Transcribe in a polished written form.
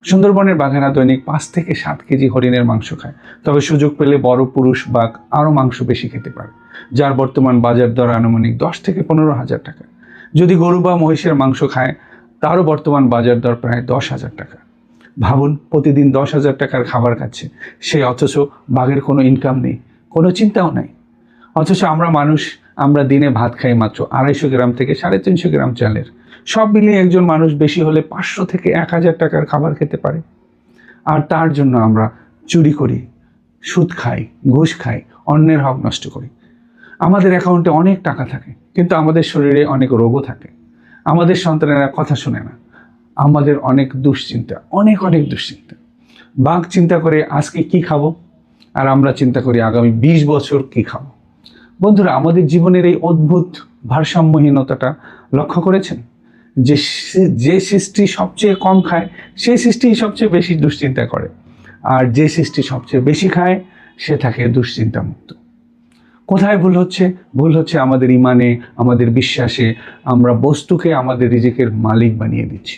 সুন্দরবনের বাঘেরা দৈনিক 5 থেকে 7 কেজি হরিণের মাংস খায়, তবে সুযোগ পেলে বড় পুরুষ বাঘ আরও মাংস বেশি খেতে পারে, যার বর্তমান বাজার দর আনুমানিক 10 থেকে 15,000 টাকা। যদি গরু বা মহিষের মাংস খায়, তারও বর্তমান বাজার দর প্রায় 10,000 টাকা। ভাবুন, প্রতিদিন 10,000 টাকার খাবার খাচ্ছে সে, অথচ বাঘের কোনো ইনকাম নেই, কোনো চিন্তাও নাই। অথচ আমরা মানুষ, আমরা দিনে ভাত খাই মাত্র 250 গ্রাম থেকে 350 গ্রাম চালের। সব মিলিয়ে একজন মানুষ বেশি হলে 500 থেকে 1000 টাকার খাবার খেতে পারে। আর তার জন্য আমরা চুরি করি, সুদ খাই, ঘুষ খাই, অন্যের হক নষ্ট করি। আমাদের অ্যাকাউন্টে অনেক টাকা থাকে, কিন্তু আমাদের শরীরে অনেক রোগও থাকে। আমাদের সন্তানেরা কথা শোনে না। আমাদের অনেক দুশ্চিন্তা, অনেক দুশ্চিন্তা। বাঘ চিন্তা করে আজকে কি খাবো, আর আমরা চিন্তা করি আগামী 20 বছর কি খাবো। বন্ধুরা, আমাদের জীবনের এই অদ্ভুত ভারসাম্যহীনতাটা লক্ষ্য করেছেন? যে সৃষ্টি সবচেয়ে কম খায় সেই সৃষ্টি সবচেয়ে বেশি দুশ্চিন্তা করে, আর যে সৃষ্টি সবচেয়ে বেশি খায় সে থাকে দুশ্চিন্তা মুক্ত। কোথায় ভুল হচ্ছে? ভুল হচ্ছে আমাদের ইমানে, আমাদের বিশ্বাসে। আমরা বস্তুকে আমাদের রিজিকের মালিক বানিয়ে দিচ্ছি।